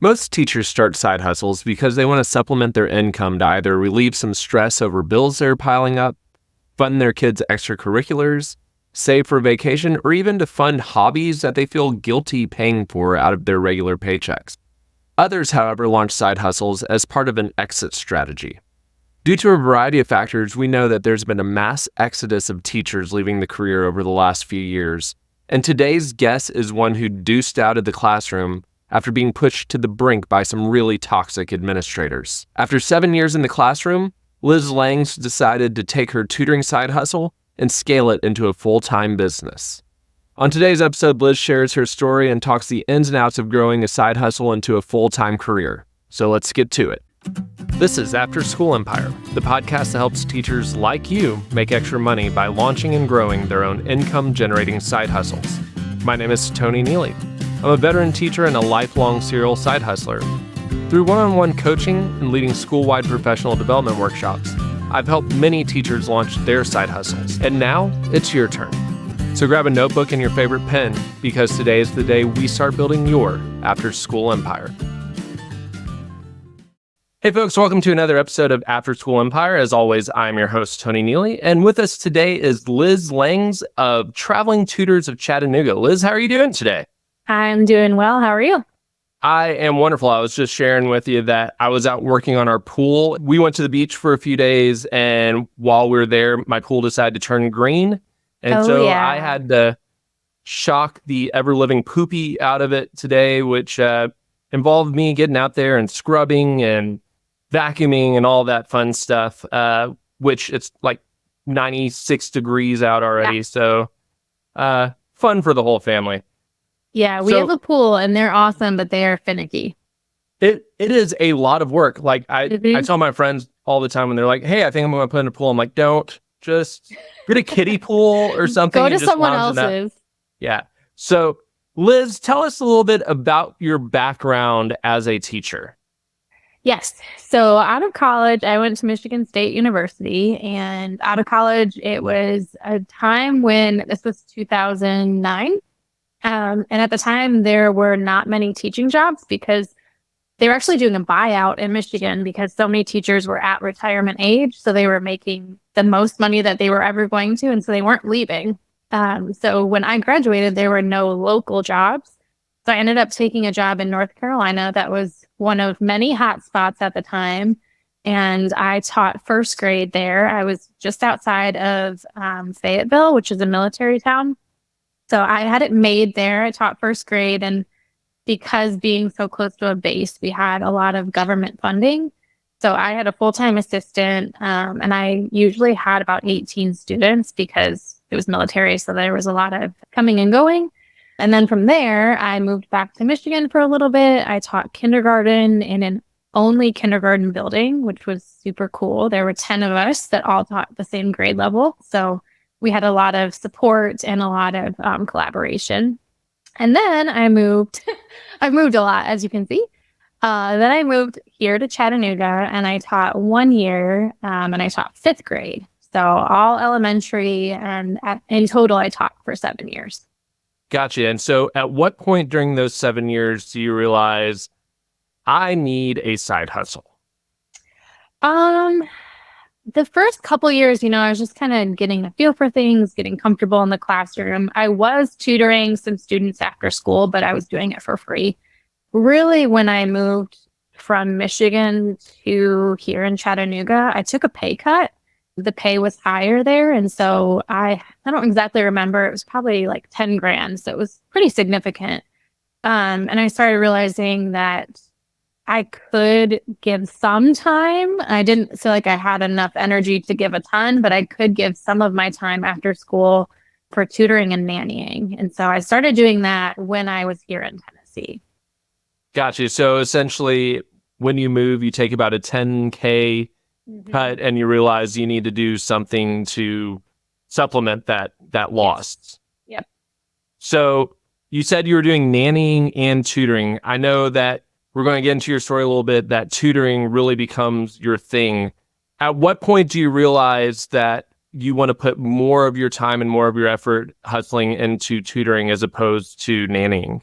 Most teachers start side hustles because they want to supplement their income to either relieve some stress over bills they're piling up, fund their kids' extracurriculars, save for vacation, or even to fund hobbies that they feel guilty paying for out of their regular paychecks. Others, however, launch side hustles as part of an exit strategy. Due to a variety of factors, we know that there's been a mass exodus of teachers leaving the career over the last few years, and today's guest is one who deuced out of the classroom after being pushed to the brink by some really toxic administrators. After 7 years in the classroom, Liz Langs decided to take her tutoring side hustle and scale it into a full-time business. On today's episode, Liz shares her story and talks the ins and outs of growing a side hustle into a full-time career. So let's get to it. This is After School Empire, the podcast that helps teachers like you make extra money by launching and growing their own income-generating side hustles. My name is Tony Neely. I'm a veteran teacher and a lifelong serial side hustler. Through one-on-one coaching and leading school-wide professional development workshops, I've helped many teachers launch their side hustles. And now, it's your turn. So grab a notebook and your favorite pen, because today is the day we start building your After School Empire. Hey folks, welcome to another episode of After School Empire. As always, I'm your host, Tony Neely, and with us today is Liz Langs of Traveling Tutors of Chattanooga. Liz, how are you doing today? I'm doing well. How are you? I am wonderful. I was just sharing with you that I was out working on our pool. We went to the beach for a few days, and while we were there, my pool decided to turn green. And I had to shock the ever-living poopy out of it today, which involved me getting out there and scrubbing and vacuuming and all that fun stuff, which it's like 96 degrees out already. Yeah. So fun for the whole family. Yeah, we have a pool and they're awesome, but they are finicky. It is a lot of work. Like I tell my friends all the time when they're like, hey, I think I'm going to put in a pool. I'm like, don't, just get a kiddie pool or something. Go to someone else's. Yeah. So Liz, tell us a little bit about your background as a teacher. Yes. So out of college, I went to Michigan State University, and out of college, it was a time when this was 2009. And at the time, there were not many teaching jobs because they were actually doing a buyout in Michigan because so many teachers were at retirement age. So they were making the most money that they were ever going to. And so they weren't leaving. So when I graduated, there were no local jobs. So I ended up taking a job in North Carolina that was one of many hot spots at the time. And I taught first grade there. I was just outside of Fayetteville, which is a military town. So I had it made there. I taught first grade, and because being so close to a base, we had a lot of government funding. So I had a full-time assistant, and I usually had about 18 students because it was military, so there was a lot of coming and going. And then from there, I moved back to Michigan for a little bit. I taught kindergarten in an only kindergarten building, which was super cool. There were 10 of us that all taught the same grade level. So we had a lot of support and a lot of collaboration. And then I moved. I've moved a lot, as you can see. Then I moved here to Chattanooga, and I taught 1 year, and I taught fifth grade. So all elementary, and in total, I taught for 7 years. Gotcha. And so at what point during those 7 years do you realize I need a side hustle? The first couple years, I was just kind of getting a feel for things, getting comfortable in the classroom. I was tutoring some students after school, but I was doing it for free. Really, when I moved from Michigan to here in Chattanooga, I took a pay cut. The pay was higher there. And so I don't exactly remember. It was probably like 10 grand. So it was pretty significant. And I started realizing that I could give some time. I didn't feel like I had enough energy to give a ton, but I could give some of my time after school for tutoring and nannying. And so I started doing that when I was here in Tennessee. Gotcha. So essentially, when you move, you take about a 10K cut and you realize you need to do something to supplement that loss. Yep. So you said you were doing nannying and tutoring. I know that we're going to get into your story a little bit, that tutoring really becomes your thing. At what point do you realize that you want to put more of your time and more of your effort hustling into tutoring as opposed to nannying?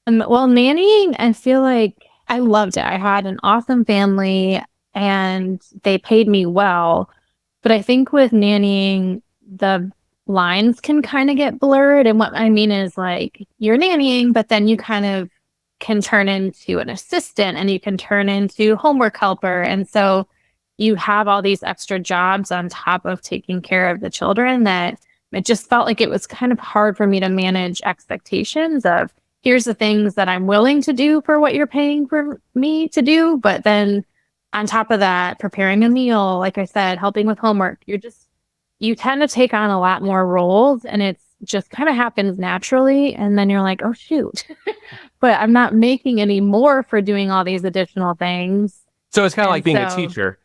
Well, nannying, I feel like I loved it. I had an awesome family and they paid me well. But I think with nannying, the lines can kind of get blurred. And what I mean is like you're nannying, but then you kind of can turn into an assistant and you can turn into homework helper. And so you have all these extra jobs on top of taking care of the children that it just felt like it was kind of hard for me to manage expectations of here's the things that I'm willing to do for what you're paying for me to do. But then on top of that, preparing a meal, like I said, helping with homework, you tend to take on a lot more roles and it's just kind of happens naturally. And then you're like, oh, shoot, but I'm not making any more for doing all these additional things. So it's kind of like being a teacher.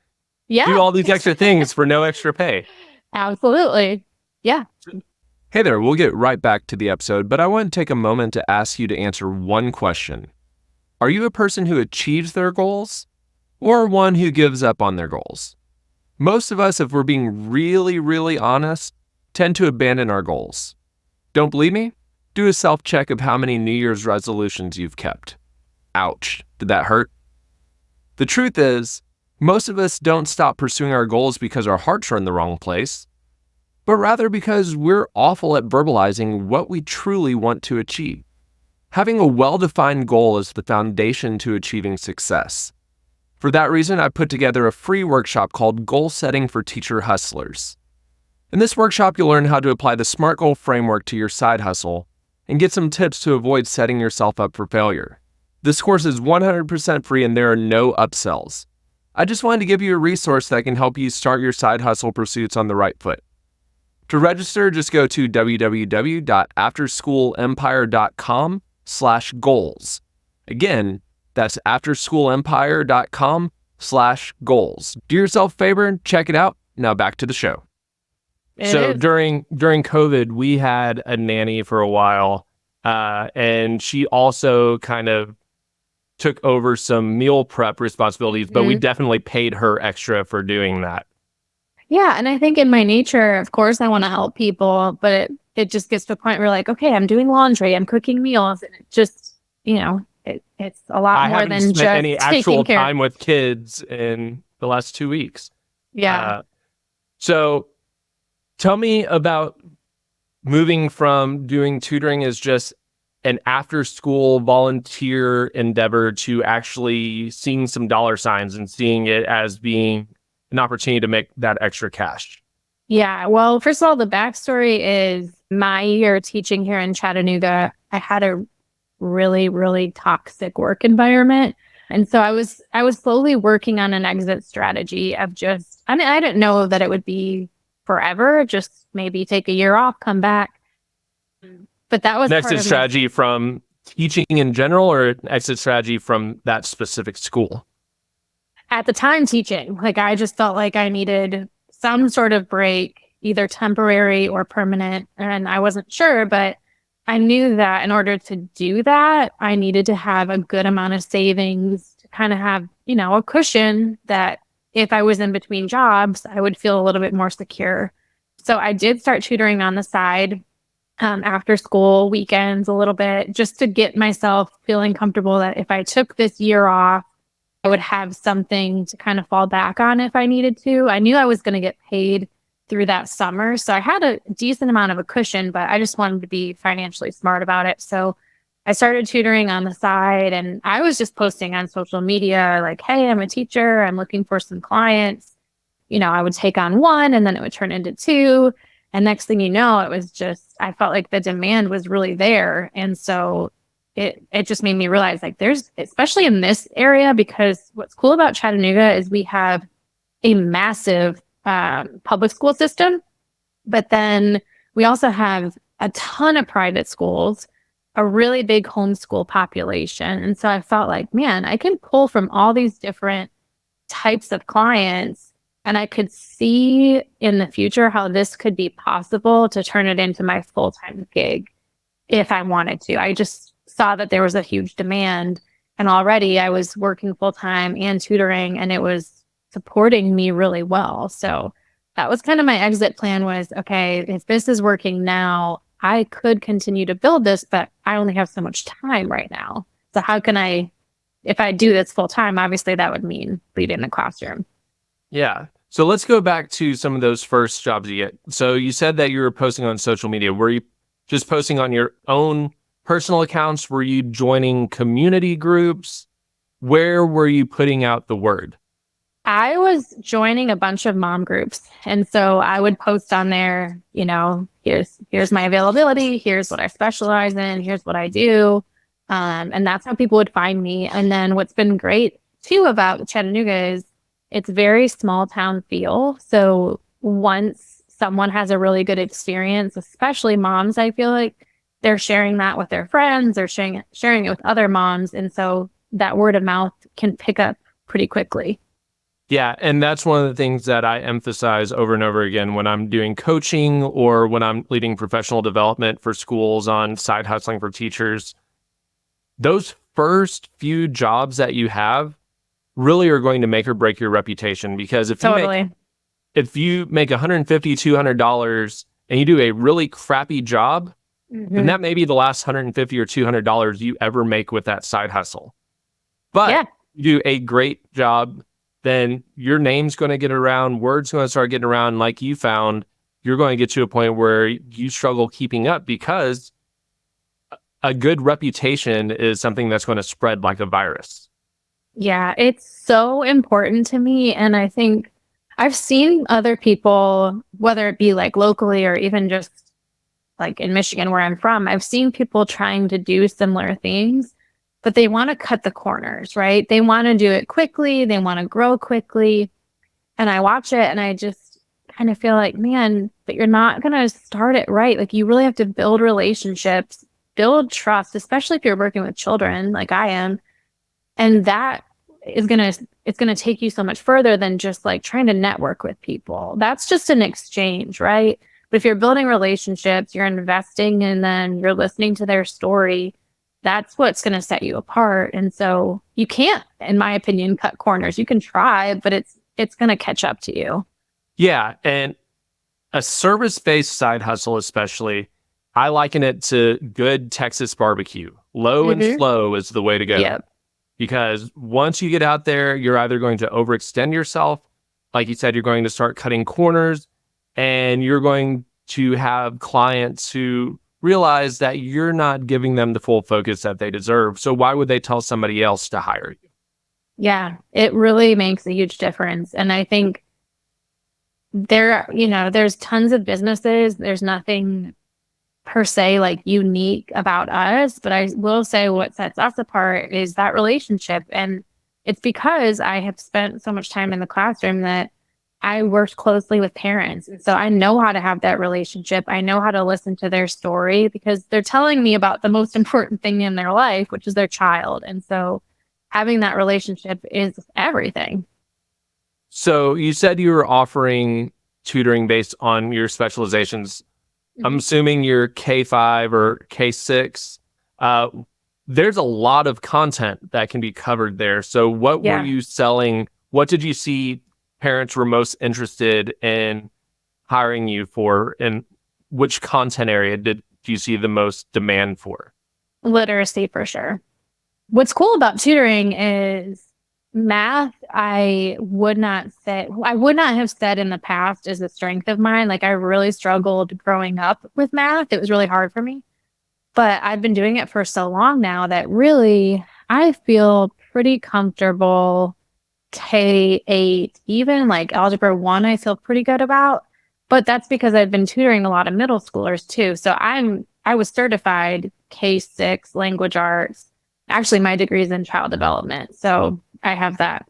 Yeah. Do all these extra things for no extra pay. Absolutely. Yeah. Hey there, we'll get right back to the episode, but I want to take a moment to ask you to answer one question. Are you a person who achieves their goals or one who gives up on their goals? Most of us, if we're being really, really honest, tend to abandon our goals. Don't believe me? Do a self-check of how many New Year's resolutions you've kept. Ouch, did that hurt? The truth is, most of us don't stop pursuing our goals because our hearts are in the wrong place, but rather because we're awful at verbalizing what we truly want to achieve. Having a well-defined goal is the foundation to achieving success. For that reason, I put together a free workshop called Goal Setting for Teacher Hustlers. In this workshop, you'll learn how to apply the SMART goal framework to your side hustle and get some tips to avoid setting yourself up for failure. This course is 100% free and there are no upsells. I just wanted to give you a resource that can help you start your side hustle pursuits on the right foot. To register, just go to www.afterschoolempire.com/goals. Again, that's afterschoolempire.com/goals. Do yourself a favor and check it out. Now back to the show. During COVID, we had a nanny for a while, and she also kind of took over some meal prep responsibilities, but we definitely paid her extra for doing that. Yeah. And I think in my nature, of course, I want to help people, but it just gets to a point where like, okay, I'm doing laundry, I'm cooking meals, and it just, it's a lot more than just any actual time with kids in the last 2 weeks. Yeah. So tell me about moving from doing tutoring as just an after-school volunteer endeavor to actually seeing some dollar signs and seeing it as being an opportunity to make that extra cash. Yeah. Well, first of all, the backstory is my year teaching here in Chattanooga, I had a really, really toxic work environment. And so I was slowly working on an exit strategy of just, I didn't know that it would be forever, just maybe take a year off, come back. But that was an exit strategy from teaching in general or an exit strategy from that specific school? At the time, teaching. Like I just felt like I needed some sort of break, either temporary or permanent. And I wasn't sure, but I knew that in order to do that, I needed to have a good amount of savings to kind of have, a cushion that if I was in between jobs, I would feel a little bit more secure. So I did start tutoring on the side after school, weekends a little bit, just to get myself feeling comfortable that if I took this year off, I would have something to kind of fall back on if I needed to. I knew I was going to get paid through that summer. So I had a decent amount of a cushion, but I just wanted to be financially smart about it. So I started tutoring on the side and I was just posting on social media like, hey, I'm a teacher. I'm looking for some clients. I would take on one and then it would turn into two. And next thing you know, it was just, I felt like the demand was really there. And so it just made me realize like there's, especially in this area, because what's cool about Chattanooga is we have a massive public school system, but then we also have a ton of private schools, a really big homeschool population. And so I felt like, man, I can pull from all these different types of clients and I could see in the future how this could be possible to turn it into my full-time gig if I wanted to. I just saw that there was a huge demand and already I was working full-time and tutoring and it was supporting me really well. So that was kind of my exit plan was, okay, if this is working now, I could continue to build this, but I only have so much time right now. So how can I if I do this full time, obviously that would mean leading the classroom. Yeah. So let's go back to some of those first jobs you get. So you said that you were posting on social media. Were you just posting on your own personal accounts? Were you joining community groups? Where were you putting out the word? I was joining a bunch of mom groups. And so I would post on there, here's my availability, here's what I specialize in, here's what I do. And that's how people would find me. And then what's been great too about Chattanooga is it's very small town feel. So once someone has a really good experience, especially moms, I feel like they're sharing that with their friends, they're sharing it with other moms. And so that word of mouth can pick up pretty quickly. Yeah, and that's one of the things that I emphasize over and over again when I'm doing coaching or when I'm leading professional development for schools on side hustling for teachers. Those first few jobs that you have really are going to make or break your reputation, because if you make $150, $200 and you do a really crappy job, then that may be the last $150 or $200 you ever make with that side hustle. But you do a great job, then your name's going to get around, word's going to start getting around. Like you found, you're going to get to a point where you struggle keeping up, because a good reputation is something that's going to spread like a virus. Yeah, it's so important to me. And I think I've seen other people, whether it be like locally or even just like in Michigan where I'm from, I've seen people trying to do similar things, but they want to cut the corners, right? They want to do it quickly. They want to grow quickly. And I watch it and I just kind of feel like, man, but you're not going to start it right. Like you really have to build relationships, build trust, especially if you're working with children like I am. And that is it's going to take you so much further than just like trying to network with people. That's just an exchange, right? But if you're building relationships, you're investing, and then you're listening to their story, that's what's going to set you apart. And so you can't, in my opinion, cut corners. You can try, but it's going to catch up to you. Yeah. And a service-based side hustle, especially, I liken it to good Texas barbecue. Low and slow is the way to go. Yep. Because once you get out there, you're either going to overextend yourself. Like you said, you're going to start cutting corners, and you're going to have clients who realize that you're not giving them the full focus that they deserve. So why would they tell somebody else to hire you? Yeah, it really makes a huge difference. And I think there's tons of businesses. There's nothing per se like unique about us, but I will say what sets us apart is that relationship. And it's because I have spent so much time in the classroom that I worked closely with parents. And so I know how to have that relationship. I know how to listen to their story because they're telling me about the most important thing in their life, which is their child. And so having that relationship is everything. So you said you were offering tutoring based on your specializations. I'm assuming you're K-5 or K-6. There's a lot of content that can be covered there. So what were you selling? What did you see parents were most interested in hiring you for? And which content area do you see the most demand for? Literacy, for sure. What's cool about tutoring is math. I would not have said in the past is a strength of mine. Like I really struggled growing up with math. It was really hard for me, but I've been doing it for so long now that really I feel pretty comfortable. K-8, even like algebra 1, I feel pretty good about, but that's because I've been tutoring a lot of middle schoolers too. So I was certified K-6 language arts. Actually, my degree is in child development. So I have that,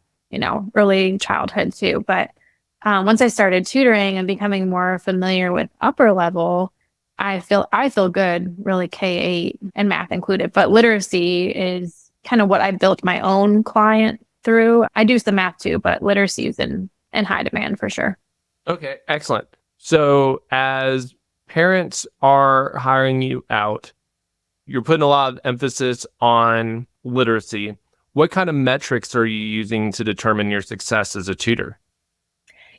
early childhood too. But once I started tutoring and becoming more familiar with upper level, I feel good, really K-8 and math included. But literacy is kind of what I built my own client through. I do some math too, but literacy is in high demand for sure. Okay, excellent. So as parents are hiring you out, you're putting a lot of emphasis on literacy. What kind of metrics are you using to determine your success as a tutor?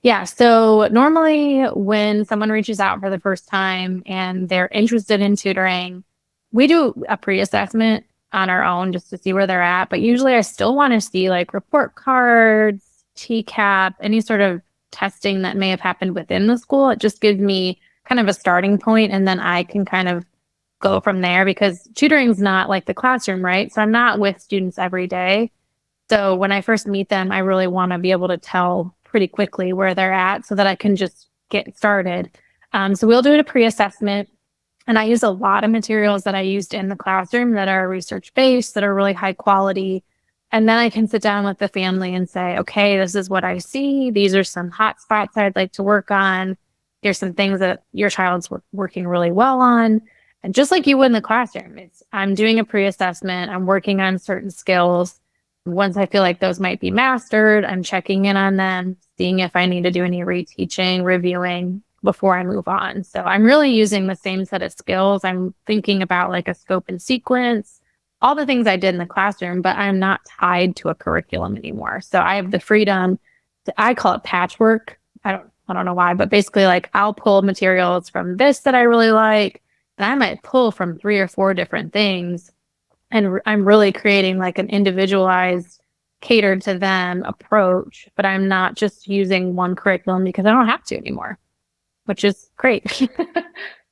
Yeah, so normally when someone reaches out for the first time and they're interested in tutoring, we do a pre-assessment. on our own just to see where they're at. But usually I still want to see like report cards, TCAP, any sort of testing that may have happened within the school. It just gives me kind of a starting point, and then I can kind of go from there, because tutoring is not like the classroom, right? So I'm not with students every day. So when I first meet them, I really want to be able to tell pretty quickly where they're at so that I can just get started. So we'll do a pre-assessment, and I use a lot of materials that I used in the classroom that are research-based, that are really high quality. And then I can sit down with the family and say, okay, this is what I see. These are some hot spots I'd like to work on. Here's some things that your child's working really well on. And just like you would in the classroom, I'm doing a pre-assessment. I'm working on certain skills. Once I feel like those might be mastered, I'm checking in on them, seeing if I need to do any reteaching, reviewing before I move on. So I'm really using the same set of skills. I'm thinking about like a scope and sequence, all the things I did in the classroom, but I'm not tied to a curriculum anymore. So I have the freedom I call it patchwork. I don't know why, but basically like I'll pull materials from this that I really like, and I might pull from 3 or 4 different things. And I'm really creating like an individualized, catered to them approach, but I'm not just using one curriculum because I don't have to anymore, which is great.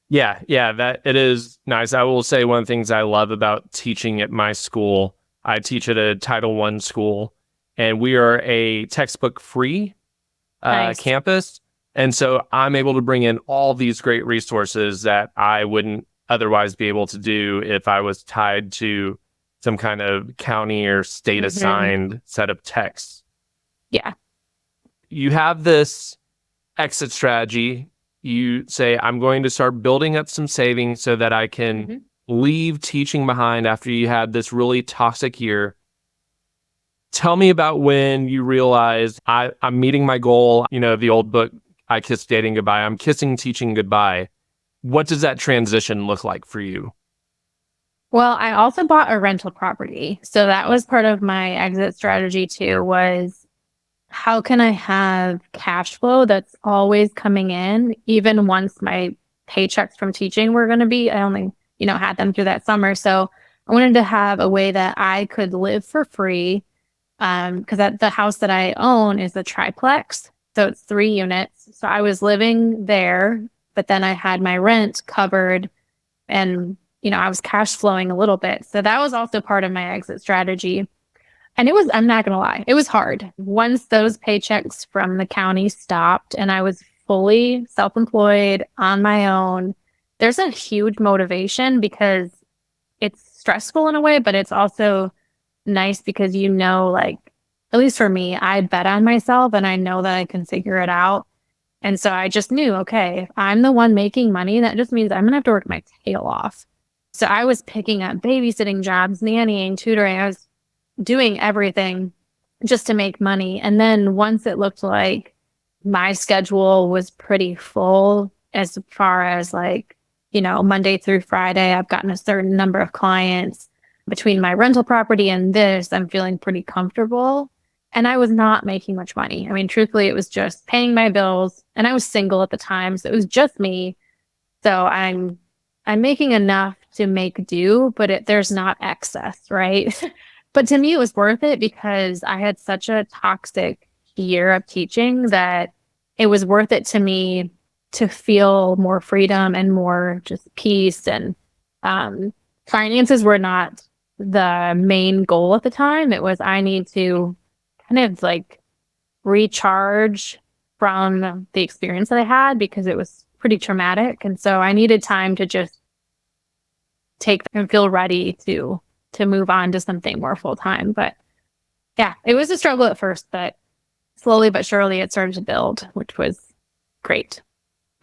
Yeah, that it is nice. I will say one of the things I love about teaching at my school, I teach at a Title I school, and we are a textbook-free Nice. campus. And so I'm able to bring in all these great resources that I wouldn't otherwise be able to do if I was tied to some kind of county or state assigned set of texts. Yeah. You have this exit strategy. You say, I'm going to start building up some savings so that I can leave teaching behind after you had this really toxic year. Tell me about when you realized I'm meeting my goal. You know, the old book, I Kissed Dating Goodbye. I'm kissing teaching goodbye. What does that transition look like for you? Well, I also bought a rental property. So that was part of my exit strategy too, was how can I have cash flow that's always coming in, even once my paychecks from teaching were going to be, I only, had them through that summer. So I wanted to have a way that I could live for free. Because the house that I own is a triplex. So it's 3 units. So I was living there, but then I had my rent covered, and, I was cash flowing a little bit. So that was also part of my exit strategy. And I'm not going to lie, it was hard. Once those paychecks from the county stopped and I was fully self-employed on my own, there's a huge motivation, because it's stressful in a way, but it's also nice because, like, at least for me, I bet on myself and I know that I can figure it out. And so I just knew, okay, if I'm the one making money, that just means I'm going to have to work my tail off. So I was picking up babysitting jobs, nannying, tutoring. I was doing everything just to make money. And then once it looked like my schedule was pretty full, as far as like, Monday through Friday, I've gotten a certain number of clients. Between my rental property and this, I'm feeling pretty comfortable. And I was not making much money. I mean, truthfully, it was just paying my bills. And I was single at the time, so it was just me. So I'm making enough to make do, but there's not excess, right? But to me, it was worth it because I had such a toxic year of teaching that it was worth it to me to feel more freedom and more just peace. And finances were not the main goal at the time. It was, I need to kind of like recharge from the experience that I had, because it was pretty traumatic. And so I needed time to just take and feel ready to move on to something more full time. But yeah, it was a struggle at first, but slowly but surely it started to build, which was great.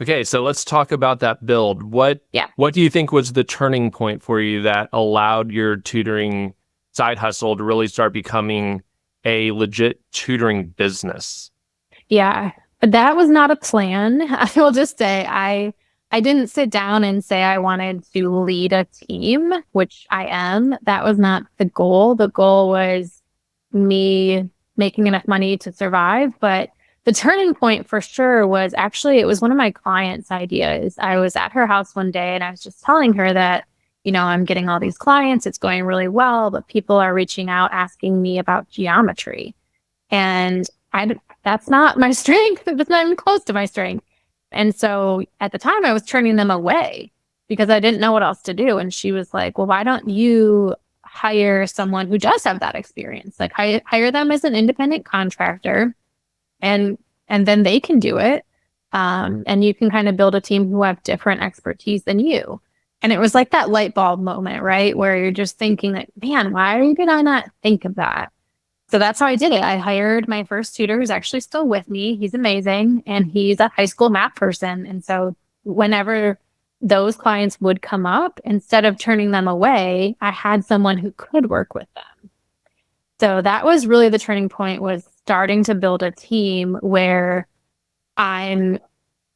Okay, so let's talk about that build. What do you think was the turning point for you that allowed your tutoring side hustle to really start becoming a legit tutoring business? Yeah, that was not a plan. I will just say I didn't sit down and say I wanted to lead a team, which I am. That was not the goal. The goal was me making enough money to survive. But the turning point for sure was actually, it was one of my clients' ideas. I was at her house one day and I was just telling her that, I'm getting all these clients, it's going really well, but people are reaching out asking me about geometry. And that's not my strength. It's not even close to my strength. And so at the time I was turning them away because I didn't know what else to do. And she was like, well, why don't you hire someone who does have that experience? Like hire them as an independent contractor and then they can do it. And you can kind of build a team who have different expertise than you. And it was like that light bulb moment, right? Where you're just thinking like, man, why did I not think of that? So that's how I did it. I hired my first tutor who's actually still with me. He's amazing. And he's a high school math person. And so whenever those clients would come up, instead of turning them away, I had someone who could work with them. So that was really the turning point, was starting to build a team where I'm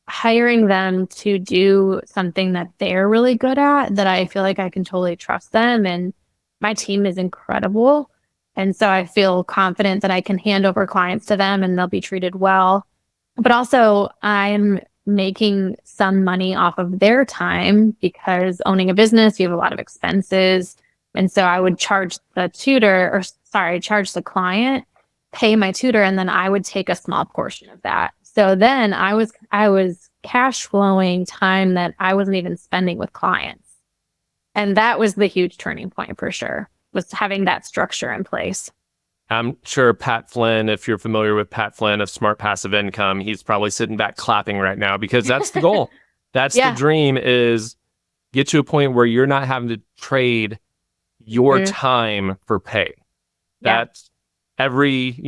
hiring them to do something that they're really good at, that I feel like I can totally trust them. And my team is incredible. And so I feel confident that I can hand over clients to them and they'll be treated well. But also I'm making some money off of their time, because owning a business, you have a lot of expenses. And so I would charge charge the client, pay my tutor, and then I would take a small portion of that. So then I was cash flowing time that I wasn't even spending with clients. And that was the huge turning point for sure, was having that structure in place. I'm sure Pat Flynn, if you're familiar with Pat Flynn of Smart Passive Income, he's probably sitting back clapping right now, because that's the goal. That's the dream, is get to a point where you're not having to trade your time for pay. That's every,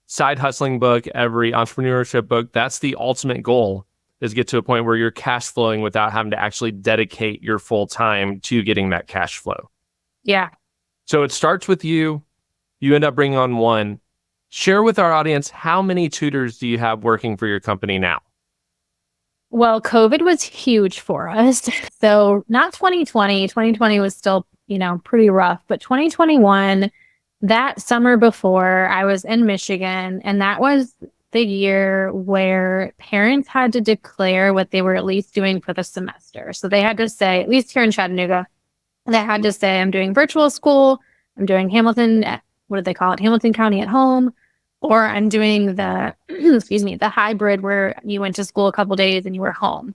side hustling book, every entrepreneurship book. That's the ultimate goal, is get to a point where you're cash flowing without having to actually dedicate your full time to getting that cash flow. Yeah. So it starts with you. You end up bringing on one. Share with our audience, how many tutors do you have working for your company now? Well, COVID was huge for us. So not 2020. 2020 was still, pretty rough. But 2021, that summer before, I was in Michigan. And that was the year where parents had to declare what they were at least doing for the semester. So they had to say, at least here in Chattanooga, they had to say, I'm doing virtual school, I'm doing Hamilton, what do they call it? Hamilton County at home, or I'm doing the, the hybrid where you went to school a couple days and you were home.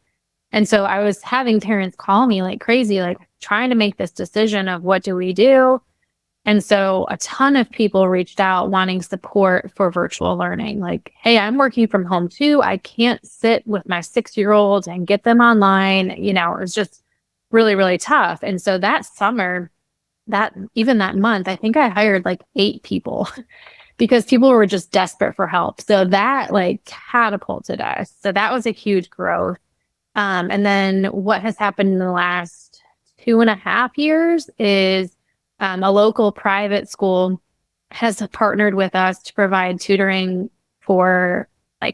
And so I was having parents call me like crazy, like trying to make this decision of what do we do? And so a ton of people reached out wanting support for virtual learning. Like, hey, I'm working from home too. I can't sit with my 6-year-old and get them online. It was just really, really tough. And so that summer, that month, I think I hired like 8 people because people were just desperate for help. So that catapulted us. So that was a huge growth. And then what has happened in the last 2.5 years is a local private school has partnered with us to provide tutoring for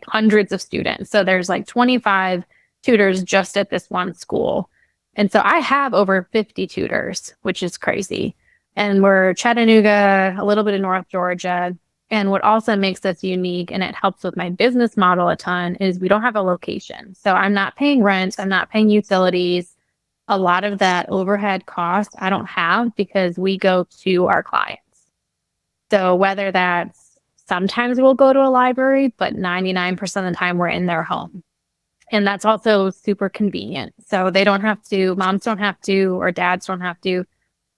hundreds of students. So there's 25 tutors just at this one school. And so I have over 50 tutors, which is crazy. And we're Chattanooga, a little bit of North Georgia. And what also makes us unique, and it helps with my business model a ton, is we don't have a location. So I'm not paying rent. I'm not paying utilities. A lot of that overhead cost I don't have, because we go to our clients. So whether that's, sometimes we'll go to a library, but 99% of the time we're in their home. And that's also super convenient. So they don't have to, moms don't have to, or dads don't have to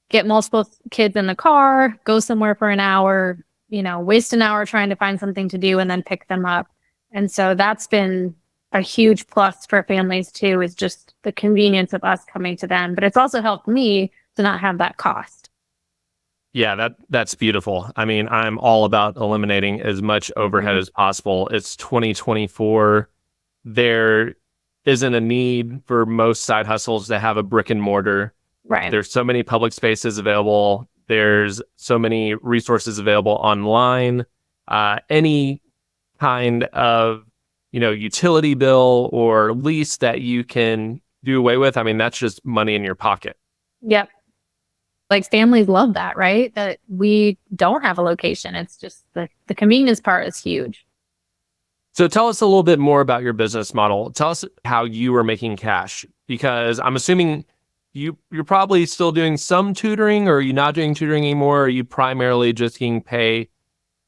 get multiple kids in the car, go somewhere for an hour, waste an hour trying to find something to do and then pick them up. And so that's been a huge plus for families too, is just the convenience of us coming to them. But it's also helped me to not have that cost. Yeah, that's beautiful. I mean, I'm all about eliminating as much overhead as possible. It's 2024. There isn't a need for most side hustles to have a brick and mortar. Right. There's so many public spaces available. There's so many resources available online. Any kind of, utility bill or lease that you can do away with. I mean, that's just money in your pocket. Yep. Families love that, right? That we don't have a location. It's just the convenience part is huge. So tell us a little bit more about your business model. Tell us how you are making cash, because I'm assuming you're probably still doing some tutoring, or are you not doing tutoring anymore? Or are you primarily just getting pay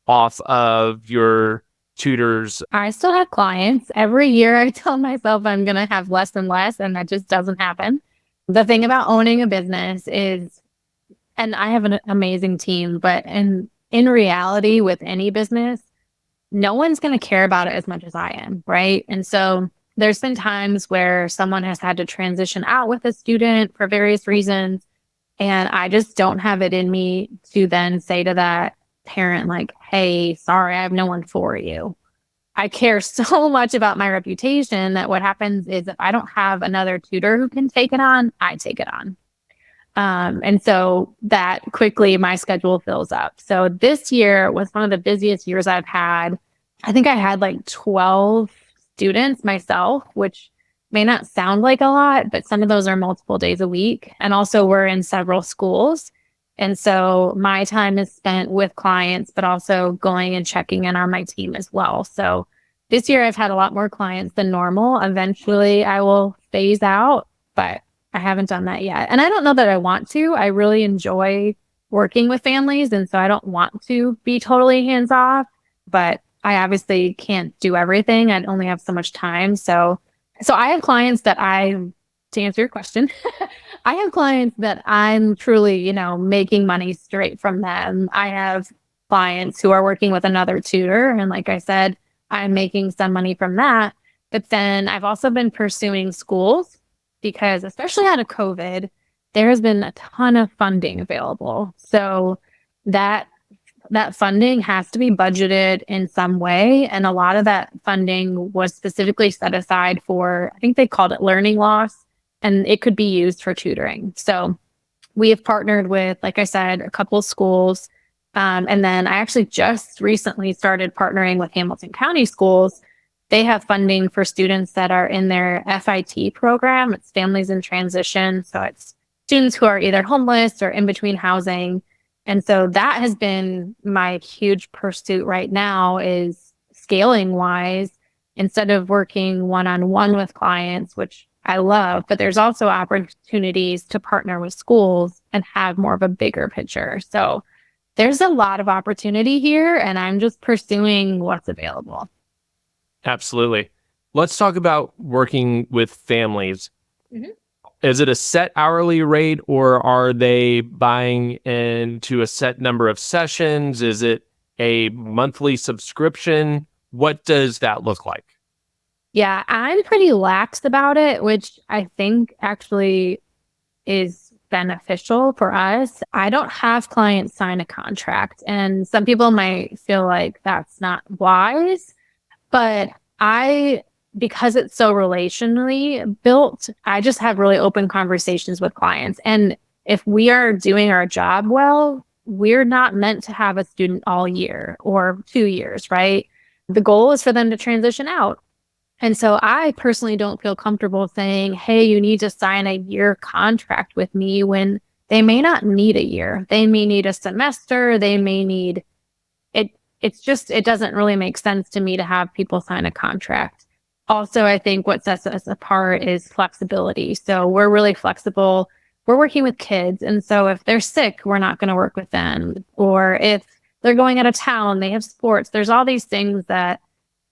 off of your tutors? I still have clients. Every year I tell myself I'm going to have less and less, and that just doesn't happen. The thing about owning a business is, and I have an amazing team, but in reality, with any business, no one's going to care about it as much as I am, right? And so there's been times where someone has had to transition out with a student for various reasons, and I just don't have it in me to then say to that parent, like, hey, sorry, I have no one for you. I care so much about my reputation that what happens is if I don't have another tutor who can take it on, I take it on. And so that quickly my schedule fills up. So this year was one of the busiest years I've had. I think I had like 12 students myself, which may not sound like a lot, but some of those are multiple days a week. And also we're in several schools. And so my time is spent with clients, but also going and checking in on my team as well. So this year I've had a lot more clients than normal. Eventually I will phase out, but I haven't done that yet. And I don't know that I want to. I really enjoy working with families. And so I don't want to be totally hands off, but I obviously can't do everything. I only have so much time. So I have clients that to answer your question, I have clients that I'm truly, making money straight from them. I have clients who are working with another tutor. And like I said, I'm making some money from that. But then I've also been pursuing schools because especially out of COVID, there has been a ton of funding available. So that funding has to be budgeted in some way. And a lot of that funding was specifically set aside for, I think they called it learning loss, and it could be used for tutoring. So we have partnered with, like I said, a couple of schools. And then I actually just recently started partnering with Hamilton County Schools. They have funding for students that are in their FIT program. It's Families in Transition. So it's students who are either homeless or in between housing. And so that has been my huge pursuit right now, is scaling wise, instead of working one-on-one with clients, which I love, but there's also opportunities to partner with schools and have more of a bigger picture. So there's a lot of opportunity here, and I'm just pursuing what's available. Absolutely. Let's talk about working with families. Mm-hmm. Is it a set hourly rate, or are they buying into a set number of sessions? Is it a monthly subscription? What does that look like? Yeah, I'm pretty lax about it, which I think actually is beneficial for us. I don't have clients sign a contract, and some people might feel like that's not wise, but because it's so relationally built, I just have really open conversations with clients. And if we are doing our job well, we're not meant to have a student all year or 2 years, right? The goal is for them to transition out. And so I personally don't feel comfortable saying, hey, you need to sign a year contract with me, when they may not need a year. They may need a semester. They may need it. It doesn't really make sense to me to have people sign a contract. Also, I think what sets us apart is flexibility. So we're really flexible. We're working with kids. And so if they're sick, we're not going to work with them. Or if they're going out of town, they have sports. There's all these things that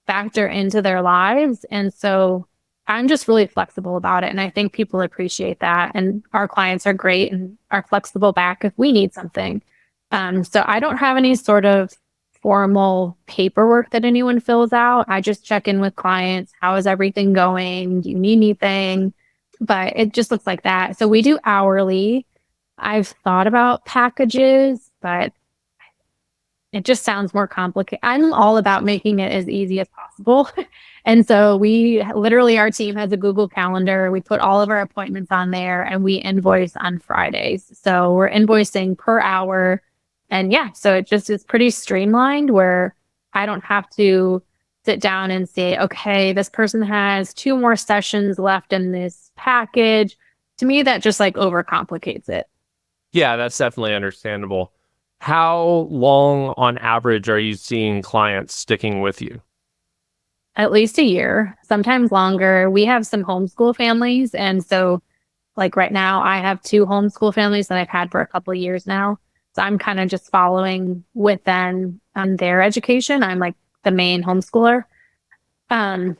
factor into their lives. And so I'm just really flexible about it. And I think people appreciate that. And our clients are great and are flexible back if we need something. So I don't have any sort of formal paperwork that anyone fills out. I just check in with clients. How is everything going? Do you need anything? But it just looks like that. So we do hourly. I've thought about packages, but it just sounds more complicated. I'm all about making it as easy as possible. And so our team has a Google Calendar. We put all of our appointments on there, and we invoice on Fridays. So we're invoicing per hour. And yeah, so it just is pretty streamlined, where I don't have to sit down and say, okay, this person has 2 more sessions left in this package. To me, that just like overcomplicates it. Yeah, that's definitely understandable. How long on average are you seeing clients sticking with you? At least a year, sometimes longer. We have some homeschool families, and so like right now, I have 2 homeschool families that I've had for a couple of years now. So I'm kind of just following with them on their education. I'm like the main homeschooler. Um,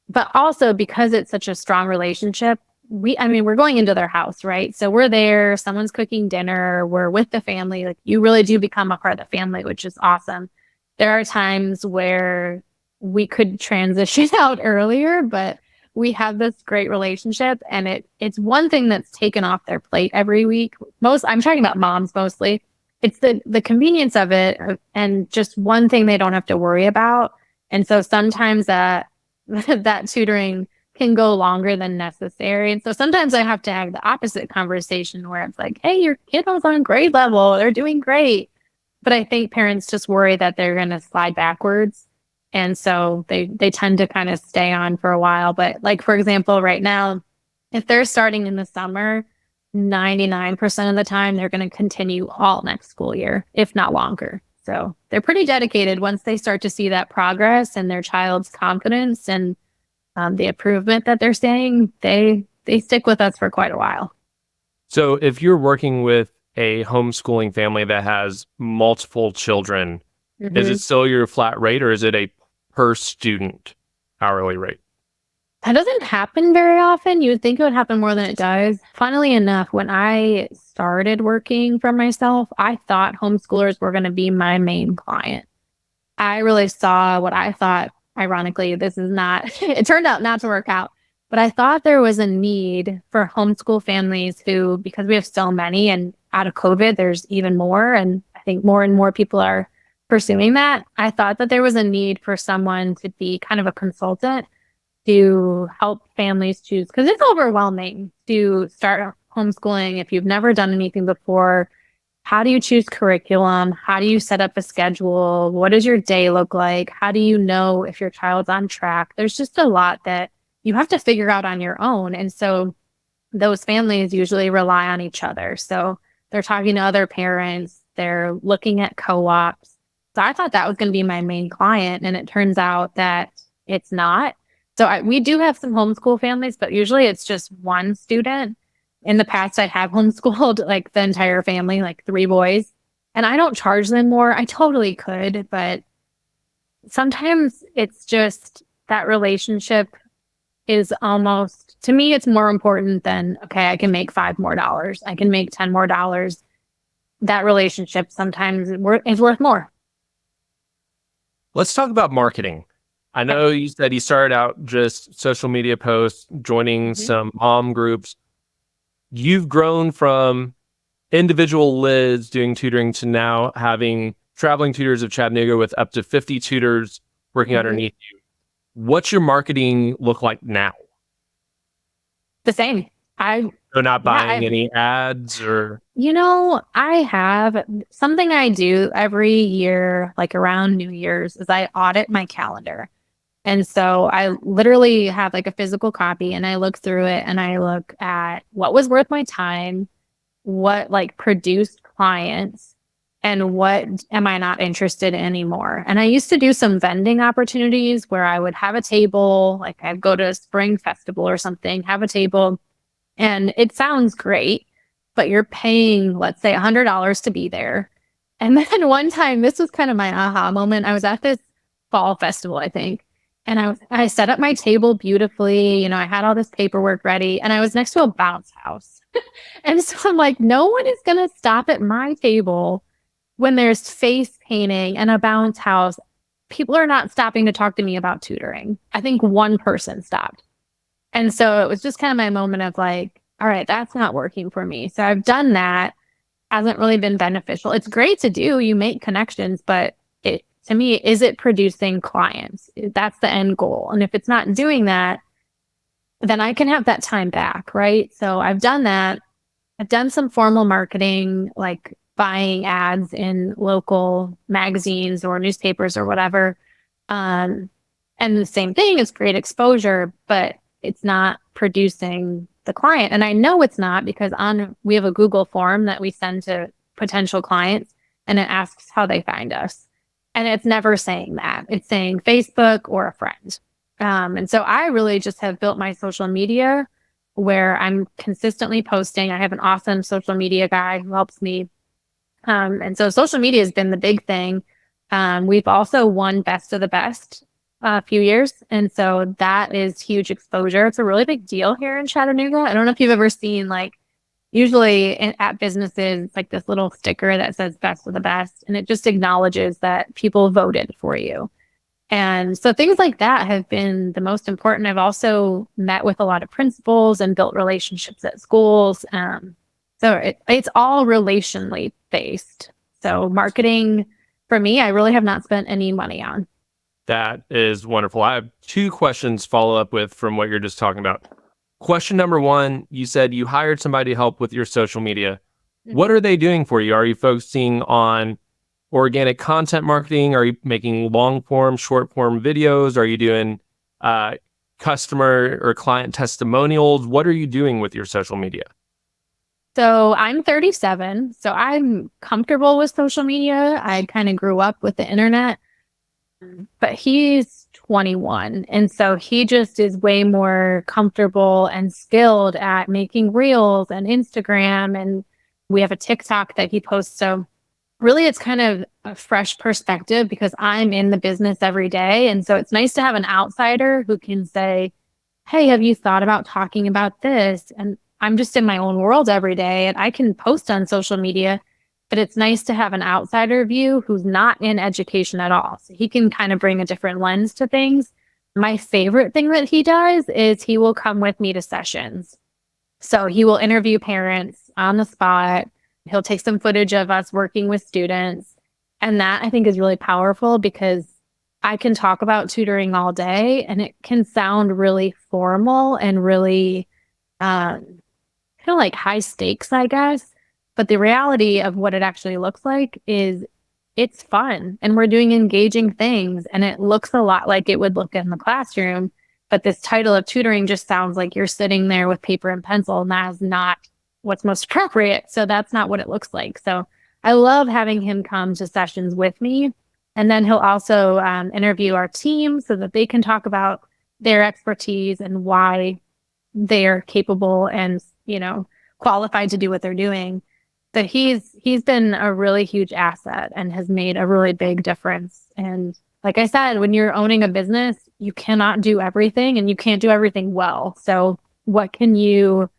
but also because it's such a strong relationship, we're going into their house, right? So we're there, someone's cooking dinner, we're with the family. Like you really do become a part of the family, which is awesome. There are times where we could transition out earlier, but we have this great relationship and it's one thing that's taken off their plate every week. I'm talking about moms mostly. It's the convenience of it and just one thing they don't have to worry about. And so sometimes that that tutoring can go longer than necessary. And so sometimes I have to have the opposite conversation where it's like, hey, your kiddo's on grade level, they're doing great. But I think parents just worry that they're going to slide backwards. And so they tend to kind of stay on for a while. But like, for example, right now, if they're starting in the summer, 99% of the time, they're going to continue all next school year, if not longer. So they're pretty dedicated once they start to see that progress and their child's confidence and the improvement that they're seeing, they stick with us for quite a while. So if you're working with a homeschooling family that has multiple children, is it still your flat rate or is it a per student hourly rate? That doesn't happen very often. You would think it would happen more than it does. Funnily enough, when I started working for myself, I thought homeschoolers were going to be my main client. I really saw what I thought, ironically, it turned out not to work out, but I thought there was a need for homeschool families who, because we have so many and out of COVID, there's even more. And I think more and more people are pursuing that. I thought that there was a need for someone to be kind of a consultant to help families choose, because it's overwhelming to start homeschooling if you've never done anything before. How do you choose curriculum? How do you set up a schedule? What does your day look like? How do you know if your child's on track? There's just a lot that you have to figure out on your own. And so those families usually rely on each other. So they're talking to other parents, they're looking at co-ops. So I thought that was going to be my main client, and it turns out that it's not. So we do have some homeschool families, but usually it's just one student. In the past, I have homeschooled like the entire family, like 3 boys, and I don't charge them more. I totally could, but sometimes it's just that relationship is almost, to me, it's more important than, okay, I can make $5 more. I can make $10 more. That relationship sometimes is worth more. Let's talk about marketing. I know you said you started out just social media posts, joining some mom groups. You've grown from individual Liz doing tutoring to now having Traveling Tutors of Chattanooga with up to 50 tutors working underneath you. What's your marketing look like now? The same. So not buying any ads or? I have something I do every year, like around New Year's, is I audit my calendar. And so I literally have like a physical copy and I look through it and I look at what was worth my time, what like produced clients, and what am I not interested in anymore. And I used to do some vending opportunities where I would have a table, like I'd go to a spring festival or something, have a table, and it sounds great, but you're paying, let's say, $100 to be there. And then one time, this was kind of my aha moment. I was at this fall festival, I think. And I set up my table beautifully. I had all this paperwork ready and I was next to a bounce house. And so I'm like, no one is going to stop at my table when there's face painting and a bounce house. People are not stopping to talk to me about tutoring. I think one person stopped. And so it was just kind of my moment of like, all right, that's not working for me. So I've done that. Hasn't really been beneficial. It's great to do. You make connections, but to me, is it producing clients? That's the end goal. And if it's not doing that, then I can have that time back, right? So I've done that. I've done some formal marketing, like buying ads in local magazines or newspapers or whatever. And the same thing is great exposure, but it's not producing the client. And I know it's not because we have a Google form that we send to potential clients and it asks how they find us. And it's never saying that. It's saying Facebook or a friend. And so I really just have built my social media where I'm consistently posting. I have an awesome social media guy who helps me. And so social media has been the big thing. We've also won Best of the Best a few years. And so that is huge exposure. It's a really big deal here in Chattanooga. I don't know if you've ever seen, like, usually at businesses, it's like this little sticker that says Best of the Best, and it just acknowledges that people voted for you. And so things like that have been the most important. I've also met with a lot of principals and built relationships at schools. So it's all relationally based. So marketing, for me, I really have not spent any money on. That is wonderful. I have two questions follow up with from what you're just talking about. Question number one, you said you hired somebody to help with your social media. What are they doing for you? Are you focusing on organic content marketing? Are you making long form, short form videos? Are you doing customer or client testimonials? What are you doing with your social media? So I'm 37, so I'm comfortable with social media. I kind of grew up with the internet, but he's 21. And so he just is way more comfortable and skilled at making reels and Instagram. And we have a TikTok that he posts. So really, it's kind of a fresh perspective because I'm in the business every day. And so it's nice to have an outsider who can say, hey, have you thought about talking about this? And I'm just in my own world every day and I can post on social media, but it's nice to have an outsider view who's not in education at all. So he can kind of bring a different lens to things. My favorite thing that he does is he will come with me to sessions. So he will interview parents on the spot. He'll take some footage of us working with students. And that I think is really powerful because I can talk about tutoring all day and it can sound really formal and really kind of like high stakes, I guess. But the reality of what it actually looks like is it's fun and we're doing engaging things and it looks a lot like it would look in the classroom. But this title of tutoring just sounds like you're sitting there with paper and pencil, and that is not what's most appropriate. So that's not what it looks like. So I love having him come to sessions with me. And then he'll also interview our team so that they can talk about their expertise and why they're capable and, qualified to do what they're doing. But he's been a really huge asset and has made a really big difference. And like I said, when you're owning a business, you cannot do everything and you can't do everything well. So what can you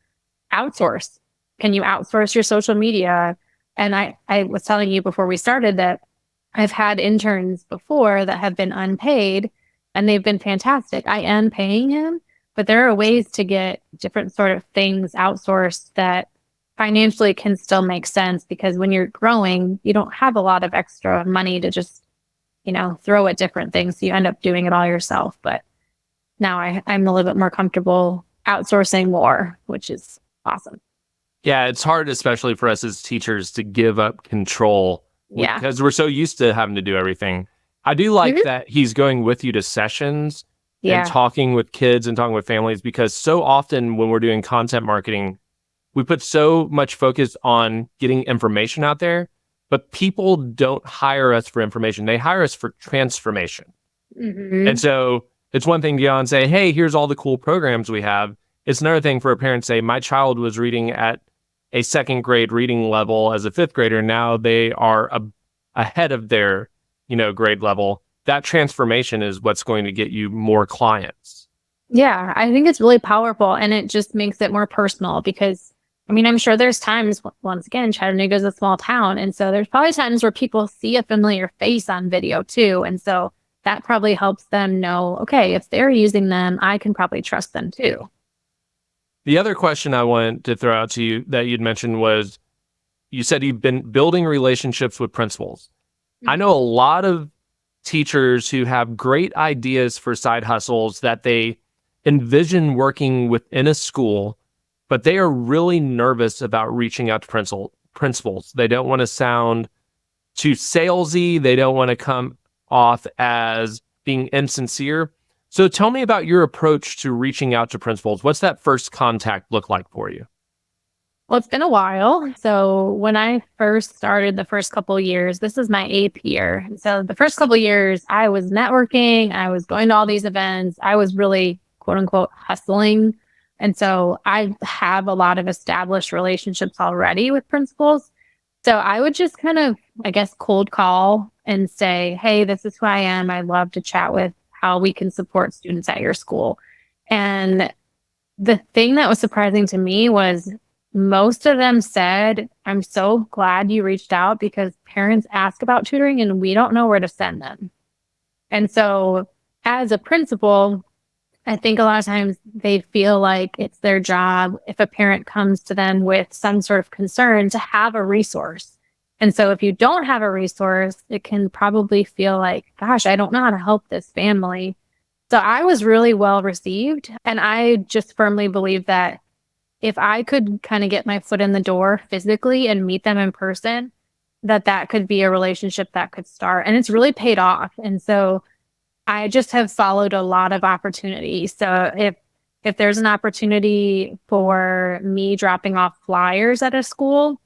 outsource? Can you outsource your social media? And I was telling you before we started that I've had interns before that have been unpaid and they've been fantastic. I am paying him, but there are ways to get different sort of things outsourced that financially can still make sense because when you're growing, you don't have a lot of extra money to just, throw at different things. So you end up doing it all yourself. But now I'm a little bit more comfortable outsourcing more, which is awesome. Yeah, it's hard, especially for us as teachers, to give up control because we're so used to having to do everything. I do like that he's going with you to sessions and talking with kids and talking with families, because so often when we're doing content marketing, we put so much focus on getting information out there, but people don't hire us for information. They hire us for transformation. And so it's one thing to go and say, hey, here's all the cool programs we have. It's another thing for a parent to say, my child was reading at a second grade reading level as a fifth grader. Now they are ahead of their, grade level. That transformation is what's going to get you more clients. Yeah, I think it's really powerful and it just makes it more personal because, I'm sure there's times, once again, Chattanooga is a small town. And so there's probably times where people see a familiar face on video too. And so that probably helps them know, okay, if they're using them, I can probably trust them too. The other question I wanted to throw out to you that you'd mentioned was, you said you've been building relationships with principals. I know a lot of teachers who have great ideas for side hustles that they envision working within a school, but they are really nervous about reaching out to principals. They don't want to sound too salesy. They don't want to come off as being insincere. So tell me about your approach to reaching out to principals. What's that first contact look like for you? Well, it's been a while. So when I first started the first couple of years, this is my 8th year. And so the first couple of years, I was networking. I was going to all these events. I was really, quote unquote, hustling And so I have a lot of established relationships already with principals. So I would just kind of, I guess, cold call and say, hey, this is who I am. I'd love to chat with how we can support students at your school. And the thing that was surprising to me was most of them said, I'm so glad you reached out because parents ask about tutoring and we don't know where to send them. And so as a principal, I think a lot of times they feel like it's their job if a parent comes to them with some sort of concern to have a resource. And so if you don't have a resource, it can probably feel like, gosh, I don't know how to help this family. So I was really well received. And I just firmly believe that if I could kind of get my foot in the door physically and meet them in person, that could be a relationship that could start. And it's really paid off. And so I just have followed a lot of opportunities. So if there's an opportunity for me dropping off flyers at a school,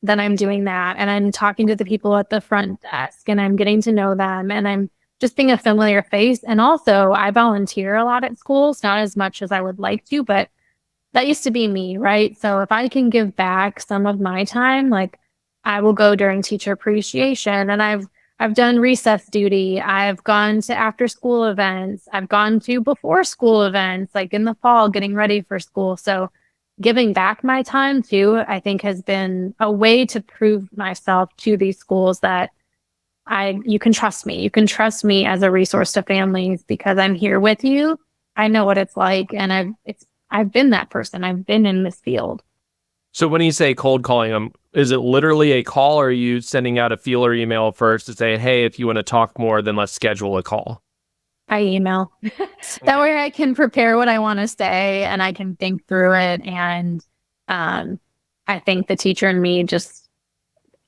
then I'm doing that. And I'm talking to the people at the front desk and I'm getting to know them and I'm just being a familiar face. And also I volunteer a lot at schools, not as much as I would like to, but that used to be me, right? So if I can give back some of my time, like I will go during teacher appreciation and I've done recess duty. I've gone to after school events. I've gone to before school events, like in the fall, getting ready for school. So giving back my time too, I think has been a way to prove myself to these schools that you can trust me. You can trust me as a resource to families because I'm here with you. I know what it's like. And I've been that person. I've been in this field. So when you say cold calling them, is it literally a call or are you sending out a feeler email first to say, hey, if you want to talk more, then let's schedule a call? I email. That way I can prepare what I want to say and I can think through it. And I think the teacher and me just,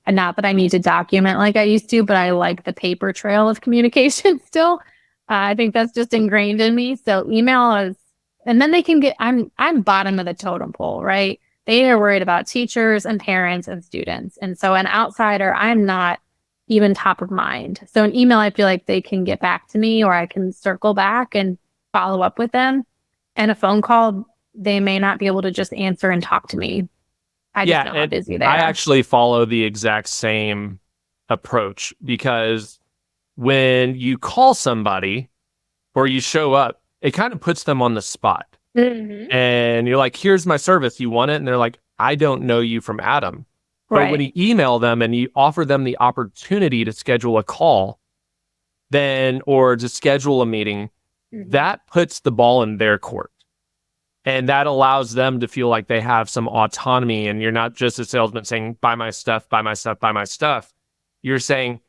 not that I need to document like I used to, but I like the paper trail of communication still. I think that's just ingrained in me. So email is, and then they can get, I'm bottom of the totem pole, right? They are worried about teachers and parents and students. And so an outsider, I'm not even top of mind. So an email, I feel like they can get back to me or I can circle back and follow up with them. And a phone call, they may not be able to just answer and talk to me. I just know how busy they are. I actually follow the exact same approach because when you call somebody or you show up, it kind of puts them on the spot. Mm-hmm. And you're like, here's my service. You want it? And they're like, I don't know you from Adam. But Right. when you email them and you offer them the opportunity to schedule a call, or to schedule a meeting, Mm-hmm. that puts the ball in their court. And that allows them to feel like they have some autonomy. And you're not just a salesman saying, buy my stuff, buy my stuff, buy my stuff. You're saying,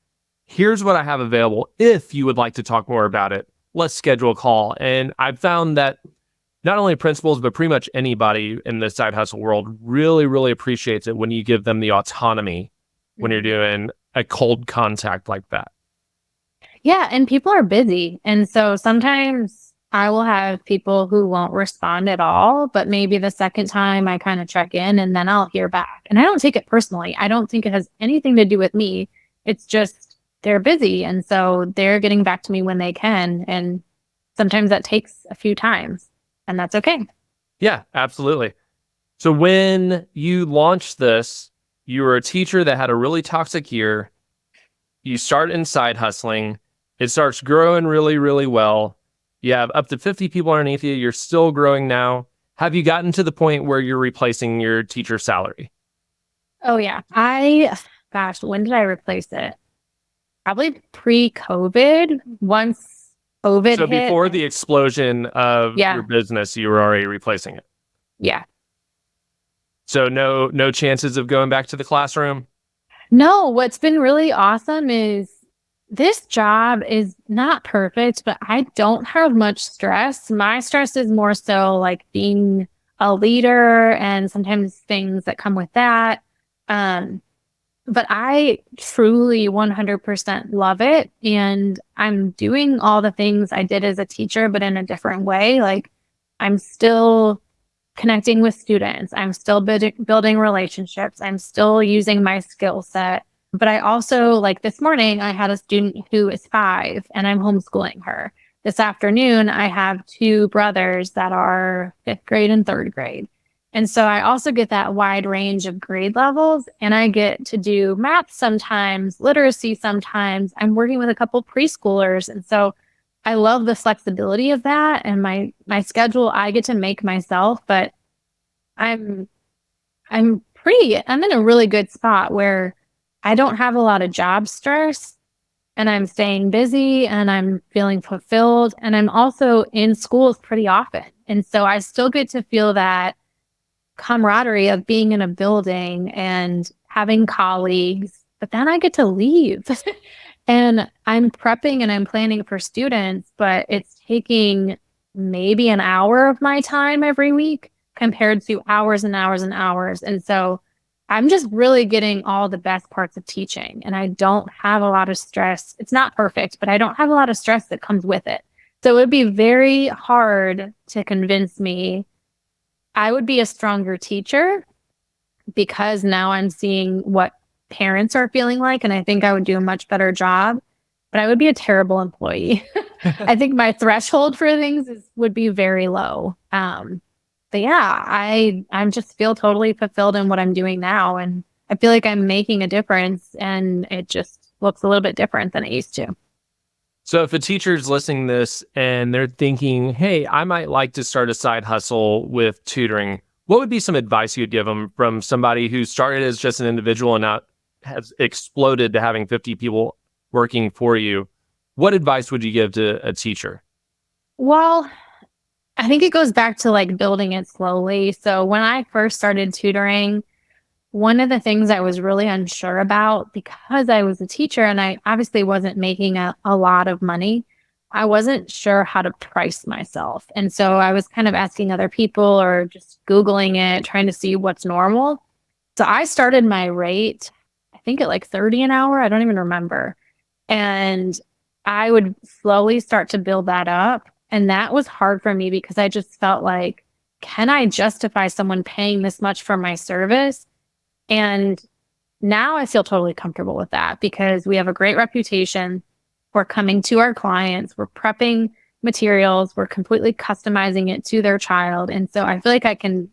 here's what I have available. If you would like to talk more about it, let's schedule a call. And I've found that not only principals, but pretty much anybody in the side hustle world really, really appreciates it when you give them the autonomy when you're doing a cold contact like that. Yeah. And people are busy. And so sometimes I will have people who won't respond at all, but maybe the second time I kind of check in and then I'll hear back. And I don't take it personally. I don't think it has anything to do with me. It's just they're busy. And so they're getting back to me when they can. And sometimes that takes a few times. And that's okay. Yeah, absolutely. So when you launched this, you were a teacher that had a really toxic year. You start in side hustling. It starts growing really, really well. You have up to 50 people underneath you. You're still growing now. Have you gotten to the point where you're replacing your teacher salary? Oh, yeah. When did I replace it? Probably pre-COVID, once COVID So hit. before the explosion of your business, you were already replacing it. Yeah. So no chances of going back to the classroom? No, what's been really awesome is this job is not perfect, but I don't have much stress. My stress is more so like being a leader and sometimes things that come with that. But I truly 100% love it. And I'm doing all the things I did as a teacher, but in a different way. Like I'm still connecting with students. I'm still building relationships. I'm still using my skill set. But I also, like this morning, I had a student who is 5 and I'm homeschooling her. this afternoon, I have two brothers that are 5th grade and 3rd grade. And so I also get that wide range of grade levels, and I get to do math sometimes, literacy sometimes. I'm working with a couple preschoolers. And so I love the flexibility of that, and my schedule I get to make myself, but I'm I'm in a really good spot where I don't have a lot of job stress, and I'm staying busy, and I'm feeling fulfilled, and I'm also in schools pretty often. And so I still get to feel that camaraderie of being in a building and having colleagues, but then I get to leave. And I'm prepping and I'm planning for students, but it's taking maybe an hour of my time every week compared to hours and hours and hours. And so I'm just really getting all the best parts of teaching, and I don't have a lot of stress. It's not perfect, but I don't have a lot of stress that comes with it. So it would be very hard to convince me I would be a stronger teacher, because now I'm seeing what parents are feeling like, and I think I would do a much better job, but I would be a terrible employee. I think my threshold for things would be very low. But yeah, I'm just feel totally fulfilled in what I'm doing now, and I feel like I'm making a difference, and it just looks a little bit different than it used to. So if a teacher's listening to this and they're thinking, hey, I might like to start a side hustle with tutoring, what would be some advice you'd give them from somebody who started as just an individual and now has exploded to having 50 people working for you? What advice would you give to a teacher? Well, I think it goes back to like building it slowly. So when I first started tutoring, one of the things I was really unsure about, because I was a teacher and I obviously wasn't making a lot of money, I wasn't sure how to price myself. And so I was kind of asking other people or just Googling it, trying to see what's normal. So I started my rate, I think at like 30 an hour. I don't even remember. And I would slowly start to build that up. And that was hard for me because I just felt like, can I justify someone paying this much for my service? And now I feel totally comfortable with that because we have a great reputation. We're coming to our clients, we're prepping materials, we're completely customizing it to their child. And so I feel like I can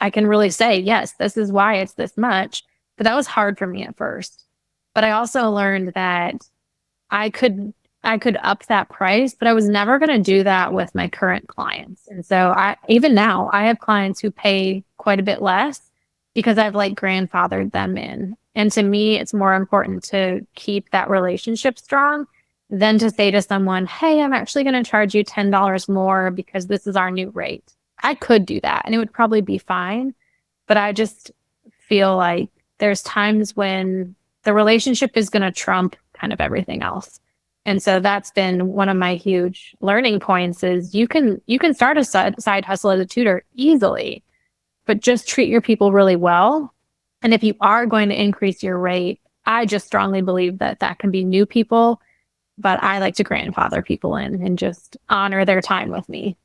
really say, yes, this is why it's this much. But that was hard for me at first. But I also learned that I could up that price, but I was never going to do that with my current clients. And so even now I have clients who pay quite a bit less because I've like grandfathered them in. And to me, it's more important to keep that relationship strong than to say to someone, hey, I'm actually going to charge you $10 more because this is our new rate. I could do that and it would probably be fine. But I just feel like there's times when the relationship is going to trump kind of everything else. And so that's been one of my huge learning points is you can start a side hustle as a tutor easily, but just treat your people really well. And if you are going to increase your rate, I just strongly believe that that can be new people, but I like to grandfather people in and just honor their time with me.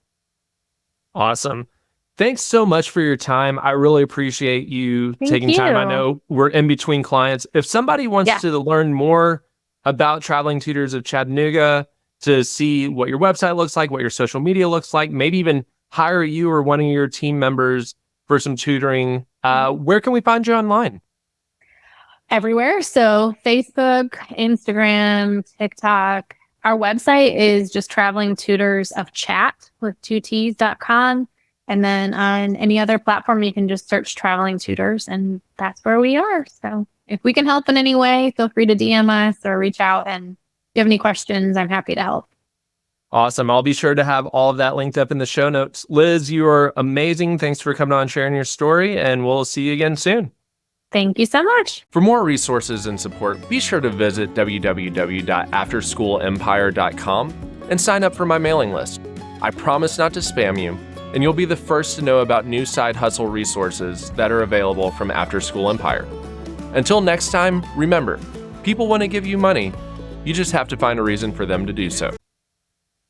Awesome. Thanks so much for your time. I really appreciate you taking time. I know we're in between clients. If somebody wants to learn more about Traveling Tutors of Chattanooga, to see what your website looks like, what your social media looks like, maybe even hire you or one of your team members for some tutoring, where can we find you online? Everywhere. So Facebook, Instagram, TikTok. Our website is just Traveling Tutors of Chat with 2Ts.com. And then on any other platform, you can just search Traveling Tutors, and that's where we are. So if we can help in any way, feel free to DM us or reach out. And if you have any questions, I'm happy to help. Awesome. I'll be sure to have all of that linked up in the show notes. Liz, you are amazing. Thanks for coming on and sharing your story, and we'll see you again soon. Thank you so much. For more resources and support, be sure to visit www.afterschoolemempire.com and sign up for my mailing list. I promise not to spam you, and you'll be the first to know about new side hustle resources that are available from After School Empire. Until next time, remember, people want to give you money. You just have to find a reason for them to do so.